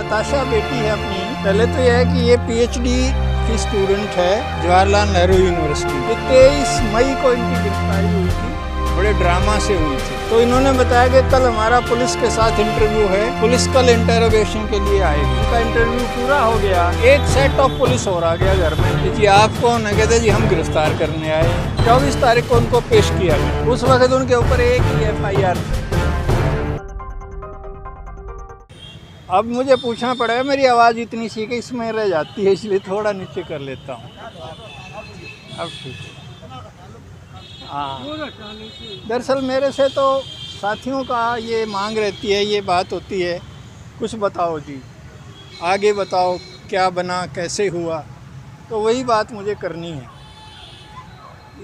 नताशा बेटी है अपनी। पहले तो यह है कि ये पीएचडी की स्टूडेंट है जवाहरलाल नेहरू यूनिवर्सिटी। 23 मई को इनकी गिरफ्तारी हुई थी, बड़े ड्रामा से हुई थी। तो इन्होंने बताया कि कल हमारा पुलिस के साथ इंटरव्यू है, पुलिस कल इंटरोगेशन के लिए आएगी। उनका इंटरव्यू पूरा हो गया, एक सेट ऑफ पुलिस और आ गया घर में। जी आप कौन है? कहते जी हम गिरफ्तार करने आए। 24 तारीख को उनको पेश किया गया। उस वक्त उनके ऊपर एक ही FIR थी। अब मुझे पूछना पड़ेगा, मेरी आवाज़ इतनी सी कि इसमें रह जाती है, इसलिए थोड़ा नीचे कर लेता हूँ। अब ठीक है। हाँ, दरअसल मेरे से तो साथियों का ये मांग रहती है, ये बात होती है, कुछ बताओ जी, आगे बताओ क्या बना, कैसे हुआ। तो वही बात मुझे करनी है।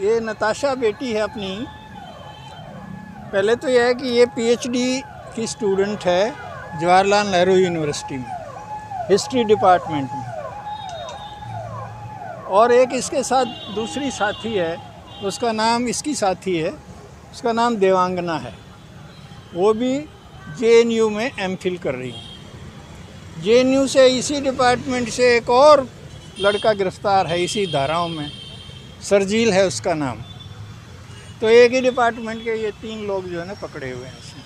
ये नताशा बेटी है अपनी। पहले तो यह है कि ये PhD की स्टूडेंट है जवाहरलाल नेहरू यूनिवर्सिटी में, हिस्ट्री डिपार्टमेंट में। और एक इसके साथ दूसरी साथी है, उसका नाम, इसकी साथी है, उसका नाम देवांगना है। वो भी JNU में MPhil कर रही है। JNU से, इसी डिपार्टमेंट से एक और लड़का गिरफ्तार है इसी धाराओं में, सरजील है उसका नाम। तो एक ही डिपार्टमेंट के ये 3 लोग जो है ना पकड़े हुए हैं इसमें।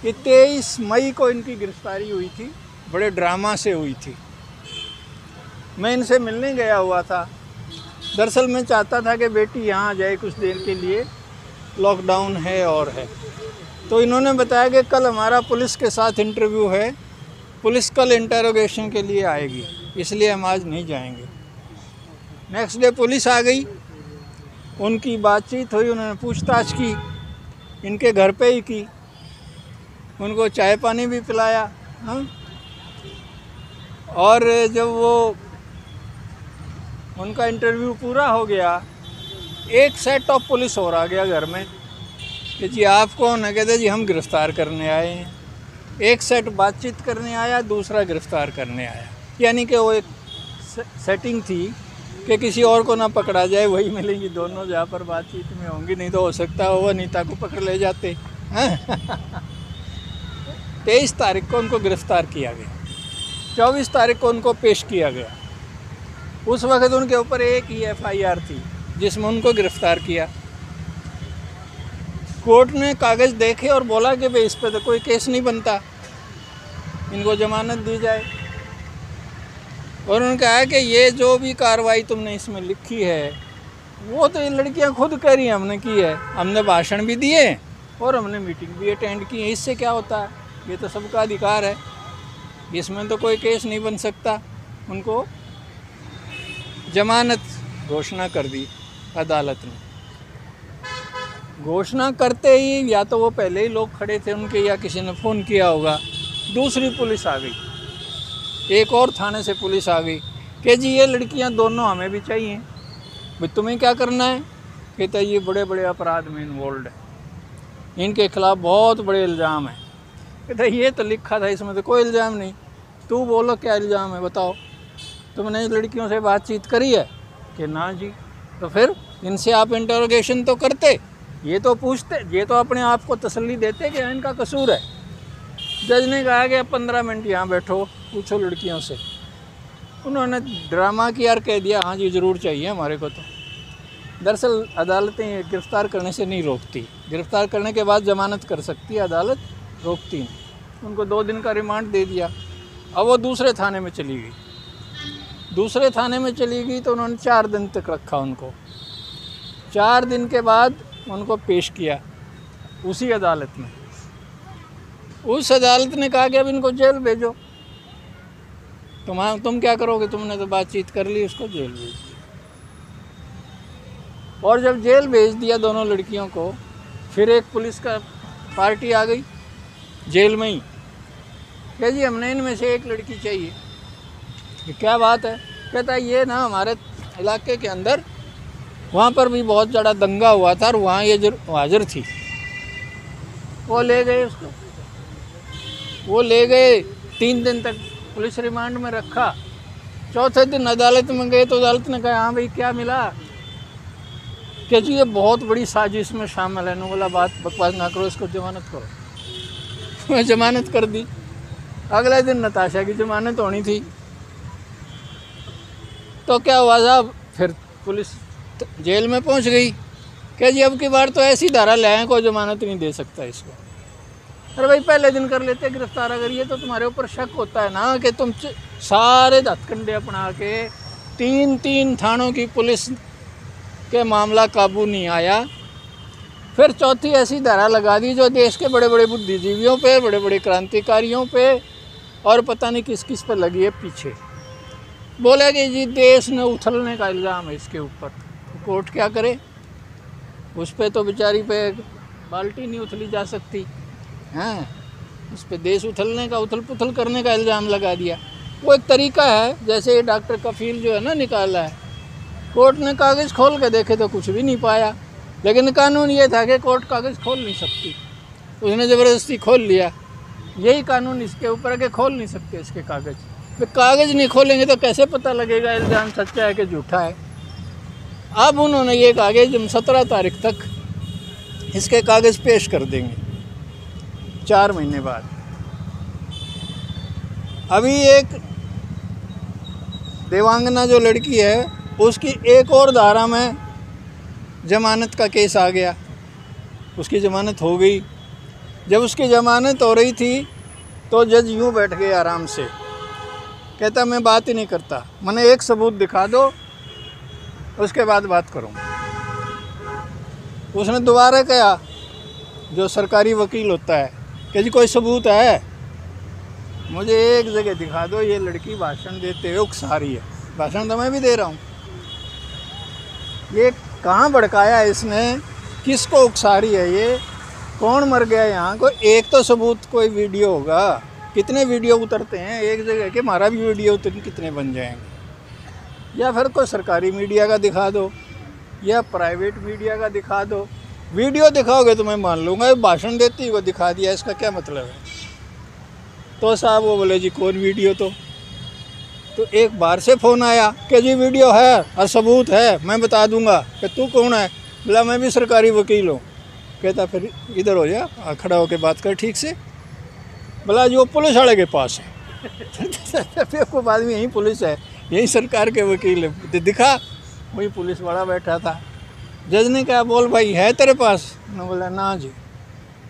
ये 23 मई को इनकी गिरफ्तारी हुई थी, बड़े ड्रामा से हुई थी। मैं इनसे मिलने गया हुआ था। दरअसल मैं चाहता था कि बेटी यहाँ आ जाए कुछ देर के लिए, लॉकडाउन है और है। तो इन्होंने बताया कि कल हमारा पुलिस के साथ इंटरव्यू है, पुलिस कल इंटरोगेशन के लिए आएगी, इसलिए हम आज नहीं जाएंगे। नेक्स्ट डे पुलिस आ गई, उनकी बातचीत हुई, उन्होंने पूछताछ की, इनके घर पे ही की, उनको चाय पानी भी पिलाया। हाँ, और जब वो उनका इंटरव्यू पूरा हो गया, एक सेट ऑफ पुलिस और आ गया घर में कि जी आप कौन है? कहते जी हम गिरफ़्तार करने आए हैं। एक सेट बातचीत करने आया, दूसरा गिरफ़्तार करने आया। यानी कि वो एक सेटिंग थी कि किसी और को ना पकड़ा जाए, वही मिलेंगी दोनों जहाँ पर बातचीत में होंगी। नहीं तो हो सकता है वो अनीता को पकड़ ले जाते। 23 तारीख को उनको गिरफ़्तार किया गया, 24 तारीख को उनको पेश किया गया। उस वक्त उनके ऊपर एक ही FIR थी जिसमें उनको गिरफ़्तार किया। कोर्ट ने कागज़ देखे और बोला कि भाई इस पर तो कोई केस नहीं बनता, इनको ज़मानत दी जाए। और उन्होंने कहा कि ये जो भी कार्रवाई तुमने इसमें लिखी है वो तो ये लड़कियां खुद कह रही हैं हमने की है, हमने भाषण भी दिए और हमने मीटिंग भी अटेंड की है, इससे क्या होता है? ये तो सबका अधिकार है, इसमें तो कोई केस नहीं बन सकता। उनको जमानत घोषणा कर दी अदालत ने। घोषणा करते ही या तो वो पहले ही लोग खड़े थे उनके, या किसी ने फ़ोन किया होगा, दूसरी पुलिस आ गई, एक और थाने से पुलिस आ गई कि जी ये लड़कियां दोनों हमें भी चाहिए। भाई तुम्हें क्या करना है? कहता है ये बड़े बड़े अपराध में इन्वॉल्व है, इनके खिलाफ़ बहुत बड़े इल्ज़ाम हैं। कहता है ये तो लिखा था, इसमें तो कोई इल्ज़ाम नहीं, तू बोलो क्या इल्ज़ाम है बताओ। तुमने इन लड़कियों से बातचीत करी है? कि ना जी। तो फिर इनसे आप इंटरोगेशन तो करते, ये तो पूछते, ये तो अपने आप को तसल्ली देते कि इनका कसूर है। जज ने कहा कि 15 मिनट यहाँ बैठो, पूछो लड़कियों से। उन्होंने ड्रामा किया और कह दिया हाँ जी ज़रूर चाहिए हमारे को। तो दरअसल अदालतें गिरफ़्तार करने से नहीं रोकती, गिरफ़्तार करने के बाद ज़मानत कर सकती है अदालत, रोकती नहीं। उनको 2 दिन का रिमांड दे दिया। अब वो दूसरे थाने में चली गई, दूसरे थाने में चली गई तो उन्होंने 4 दिन तक रखा उनको। 4 दिन के बाद उनको पेश किया उसी अदालत में। उस अदालत ने कहा कि अब इनको जेल भेजो। तुम क्या करोगे? तुमने तो बातचीत कर ली, उसको जेल भेज दिया। और जब जेल भेज दिया दोनों लड़कियों को, फिर एक पुलिस का पार्टी आ गई जेल में ही कि जी हमने इनमें से एक लड़की चाहिए। ये क्या बात है? कहता है ये ना हमारे इलाके के अंदर वहाँ पर भी बहुत ज़्यादा दंगा हुआ था और वहाँ ये हाजिर थी। वो ले गए उसको, वो ले गए, 3 दिन तक पुलिस रिमांड में रखा। चौथे दिन अदालत में गए तो अदालत ने कहा हाँ भाई क्या मिला? कि जी ये बहुत बड़ी साजिश में शामिल है। ने बोला बात बकवास ना करो, इसको जमानत करो। जमानत कर दी। अगले दिन नताशा की जमानत होनी थी। तो क्या हुआ साहब, फिर पुलिस जेल में पहुंच गई कि जी अब की बार तो ऐसी धारा ले आए, कोई जमानत नहीं दे सकता इसको। अरे भाई पहले दिन कर लेते गिरफ्तार, अगर ये तो तुम्हारे ऊपर शक होता है ना कि तुम सारे हथकंडे अपना के 3 थानों की पुलिस के मामला काबू नहीं आया, फिर चौथी ऐसी धारा लगा दी जो देश के बड़े बड़े बुद्धिजीवियों पे, बड़े बड़े क्रांतिकारियों पे और पता नहीं किस किस पे लगी है पीछे। बोले कि जी देश ने उछलने का इल्ज़ाम है इसके ऊपर, तो कोर्ट क्या करे, उस पर तो बेचारी पे बाल्टी नहीं उछली जा सकती हैं, उस पर देश उछलने का, उथल पुथल करने का इल्ज़ाम लगा दिया। वो एक तरीका है, जैसे डॉक्टर कफील जो है ना निकाला है, कोर्ट ने कागज़ खोल के देखे तो कुछ भी नहीं पाया, लेकिन कानून ये था कि कोर्ट कागज़ खोल नहीं सकती, उसने ज़बरदस्ती खोल लिया। यही कानून इसके ऊपर है कि खोल नहीं सकते इसके कागज़। तो कागज़ नहीं खोलेंगे तो कैसे पता लगेगा इल्ज़ाम सच्चा है कि झूठा है। अब उन्होंने ये कहा कि जब 17 तारीख तक इसके कागज़ पेश कर देंगे, 4 महीने बाद। अभी एक देवांगना जो लड़की है उसकी एक और धारा में जमानत का केस आ गया, उसकी ज़मानत हो गई। जब उसकी ज़मानत हो रही थी तो जज यूँ बैठ गए आराम से, कहता मैं बात ही नहीं करता, मैंने एक सबूत दिखा दो उसके बाद बात करूँगा। उसने दोबारा कहा, जो सरकारी वकील होता है, कि जी कोई सबूत है, मुझे एक जगह दिखा दो ये लड़की भाषण देते हुए उकसा रही है। भाषण तो मैं भी दे रहा हूँ, ये कहाँ भड़काया इसने, किसको उकसा रही है, ये कौन मर गया यहाँ, कोई एक तो सबूत, कोई वीडियो होगा। कितने वीडियो उतरते हैं एक जगह के, हमारा भी वीडियो उतर कितने बन जाएंगे। या फिर कोई सरकारी मीडिया का दिखा दो या प्राइवेट मीडिया का दिखा दो। वीडियो दिखाओगे तो मैं मान लूँगा, भाषण देती को दिखा दिया, इसका क्या मतलब है। तो साहब वो बोले जी कौन वीडियो, तो एक बार से फ़ोन आया कि जी वीडियो है और सबूत है, मैं बता दूंगा। कि तू कौन है, बोला मैं भी सरकारी वकील हूँ। कहता फिर इधर हो जा, खड़ा होकर बात कर ठीक से। बोला जो पुलिस वाले के पास है। फिर कोई आदमी यहीं पुलिस है, यहीं सरकार के वकील है, तो दिखा, वही पुलिस वाला बैठा था। जज ने कहा बोल भाई है तेरे पास, उन्होंने बोला ना जी।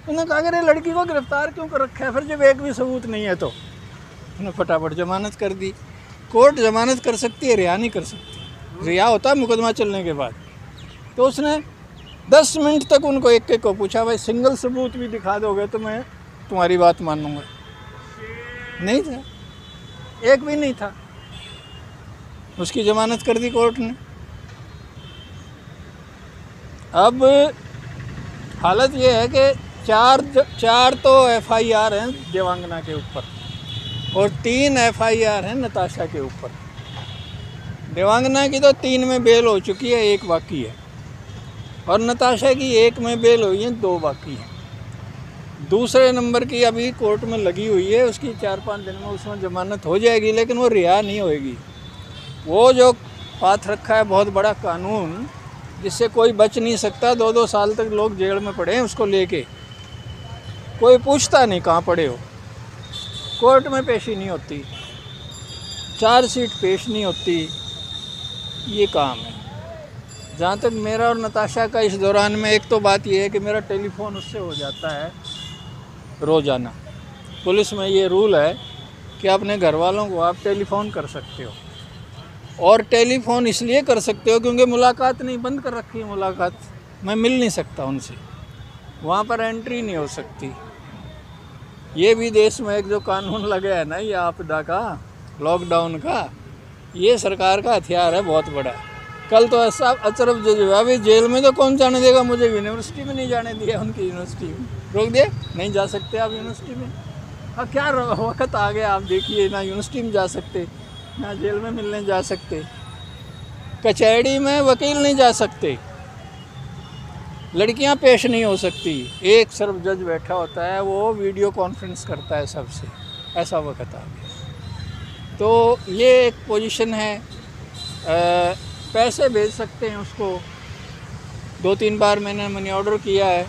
उन्होंने कहा अरे लड़की को गिरफ्तार क्यों कर रखा है, फिर जब एक भी सबूत नहीं है तो। उन्होंने फटाफट जमानत कर दी। कोर्ट जमानत कर सकती है, रिहा नहीं कर सकती। रिहा होता है मुकदमा चलने के बाद। तो उसने 10 मिनट तक उनको एक एक को पूछा, भाई सिंगल सबूत भी दिखा दोगे तो मैं तुम्हारी बात मानूंगा। नहीं था, एक भी नहीं था। उसकी जमानत कर दी कोर्ट ने। अब हालत ये है कि चार तो FIR हैं देवांगना के ऊपर और 3 FIR हैं नताशा के ऊपर। देवांगना की तो 3 में बेल हो चुकी है, 1 बाकी है, और नताशा की 1 में बेल हुई है, 2 बाकी है। दूसरे नंबर की अभी कोर्ट में लगी हुई है, उसकी 4-5 दिन में उसमें ज़मानत हो जाएगी, लेकिन वो रिहा नहीं होएगी। वो जो पाथ रखा है बहुत बड़ा कानून, जिससे कोई बच नहीं सकता, 2-2 साल तक लोग जेल में पड़े हैं उसको लेके, कोई पूछता नहीं कहाँ पड़े हो। कोर्ट में पेशी नहीं होती, चार्जशीट पेश नहीं होती, ये काम है। जहाँ तक मेरा और नताशा का इस दौरान में एक तो बात ये है कि मेरा टेलीफोन उससे हो जाता है रोज़ाना। पुलिस में ये रूल है कि अपने घर वालों को आप टेलीफोन कर सकते हो, और टेलीफोन इसलिए कर सकते हो क्योंकि मुलाकात नहीं, बंद कर रखी है मुलाकात, मैं मिल नहीं सकता उनसे, वहाँ पर एंट्री नहीं हो सकती। ये भी देश में एक जो कानून लगा है ना, ये आपदा का, लॉकडाउन का, ये सरकार का हथियार है बहुत बड़ा। कल तो ऐसा अचरफ जो अभी जेल में तो कौन जाने देगा, मुझे यूनिवर्सिटी में नहीं जाने दिया, उनकी यूनिवर्सिटी में रोक दिया, नहीं जा सकते आप यूनिवर्सिटी में। अब क्या वक्त आ गया, आप देखिए, ना यूनिवर्सिटी में जा सकते, ना जेल में मिलने जा सकते, कचहरी में वकील नहीं जा सकते, लड़कियां पेश नहीं हो सकती, एक सिर्फ जज बैठा होता है, वो वीडियो कॉन्फ्रेंस करता है सबसे, ऐसा वक्त आ गया। तो ये एक पोजीशन है। पैसे भेज सकते हैं उसको, 2-3 बार मैंने मनी ऑर्डर किया है,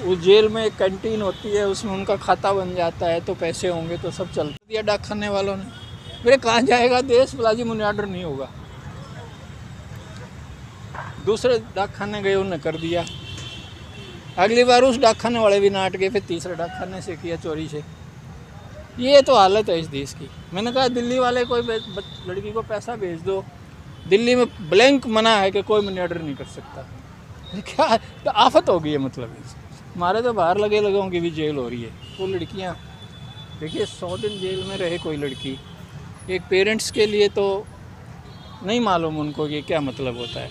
उस जेल में एक कैंटीन होती है, उसमें उनका खाता बन जाता है, तो पैसे होंगे तो सब चल दिया डाक खाने वालों ने। मेरे कहाँ जाएगा देश, बालाजी मनी ऑर्डर नहीं होगा। दूसरे डाक खाने गए, उन्होंने कर दिया। अगली बार उस डाक खाने वाले भी नाट गए, फिर तीसरे डाक खाने से किया चोरी से। ये तो हालत है इस देश की। मैंने कहा दिल्ली वाले कोई लड़की को पैसा भेज दो, दिल्ली में ब्लैंक मना है कि कोई मनी ऑर्डर नहीं कर सकता। क्या तो आफत हो गई है। मतलब हमारे तो बाहर लगे लोगों की भी जेल हो रही है। वो लड़कियां देखिए 100 दिन जेल में रहे कोई लड़की, एक पेरेंट्स के लिए तो नहीं मालूम उनको ये क्या मतलब होता है,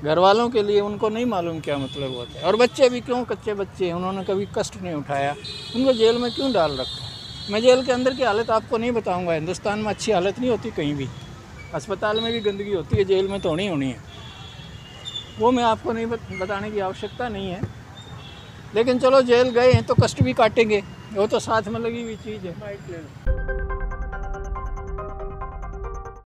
घर वालों के लिए उनको नहीं मालूम क्या मतलब होता है। और बच्चे भी क्यों, कच्चे बच्चे हैं, उन्होंने कभी कष्ट नहीं उठाया, उनको जेल में क्यों डाल रखा है। मैं जेल के अंदर की हालत आपको नहीं बताऊंगा। हिंदुस्तान में अच्छी हालत नहीं होती कहीं भी, अस्पताल में भी गंदगी होती है, जेल में तो होनी होनी है। वो मैं आपको नहीं बताने की आवश्यकता नहीं है। लेकिन चलो जेल गए हैं तो कष्ट भी काटेंगे, वो तो साथ में लगी हुई चीज़ है।